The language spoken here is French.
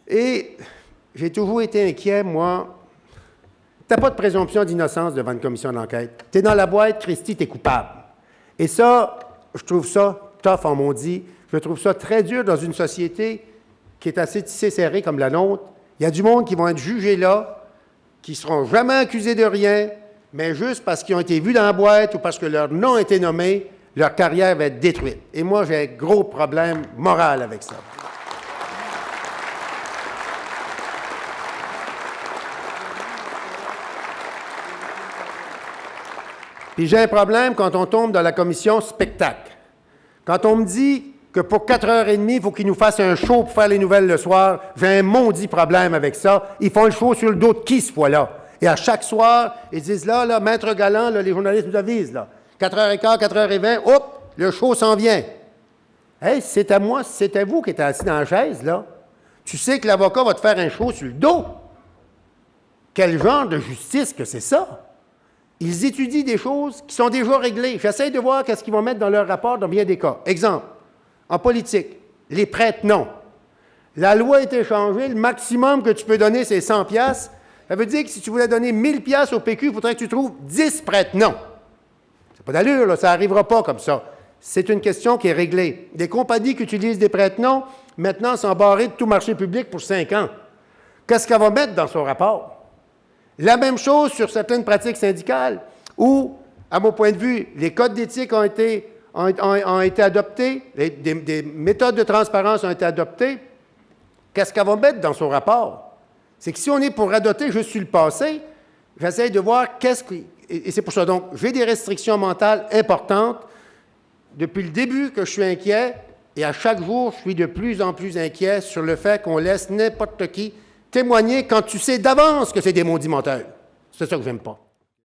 Et j'ai toujours été inquiet, moi. Tu n'as pas de présomption d'innocence devant une commission d'enquête. Tu es dans la boîte, Christy, tu es coupable. Et ça, je trouve ça tough en maudit. Je trouve ça très dur dans une société qui est assez tissée serrée comme la nôtre. Il y a du monde qui vont être jugés là, qui ne seront jamais accusés de rien, mais juste parce qu'ils ont été vus dans la boîte ou parce que leur nom a été nommé, leur carrière va être détruite. Et moi, j'ai un gros problème moral avec ça. Puis j'ai un problème quand on tombe dans la commission spectacle. Quand on me dit que pour 4h30, il faut qu'ils nous fassent un show pour faire les nouvelles le soir, j'ai un maudit problème avec ça. Ils font le show sur le dos de qui, ce fois-là? Et à chaque soir, ils disent, là, Maître Galland, là, les journalistes nous avisent, là. 4h15, 4h20, hop, le show s'en vient. Hey, si c'était moi, si c'était vous qui étiez assis dans la chaise, là, tu sais que l'avocat va te faire un show sur le dos. Quel genre de justice que c'est ça? Ils étudient des choses qui sont déjà réglées. J'essaie de voir qu'est-ce qu'ils vont mettre dans leur rapport dans bien des cas. Exemple, en politique, les prêtres, non. La loi a été changée, le maximum que tu peux donner, c'est 100 $. Ça veut dire que si tu voulais donner 1000 $ au PQ, il faudrait que tu trouves 10 prêtres, non. C'est pas d'allure, là, ça n'arrivera pas comme ça. C'est une question qui est réglée. Des compagnies qui utilisent des prêtres, non, maintenant sont barrées de tout marché public pour 5 ans. Qu'est-ce qu'elle va mettre dans son rapport? La même chose sur certaines pratiques syndicales, où, à mon point de vue, les codes d'éthique ont été adoptés, des méthodes de transparence ont été adoptées. Qu'est-ce qu'elle va mettre dans son rapport? C'est que si on est pour radoter juste sur le passé, j'essaie de voir et c'est pour ça, donc, j'ai des restrictions mentales importantes. Depuis le début que je suis inquiet, et à chaque jour, je suis de plus en plus inquiet sur le fait qu'on laisse n'importe qui témoigner quand tu sais d'avance que c'est des maudits menteurs. C'est ça que j'aime pas.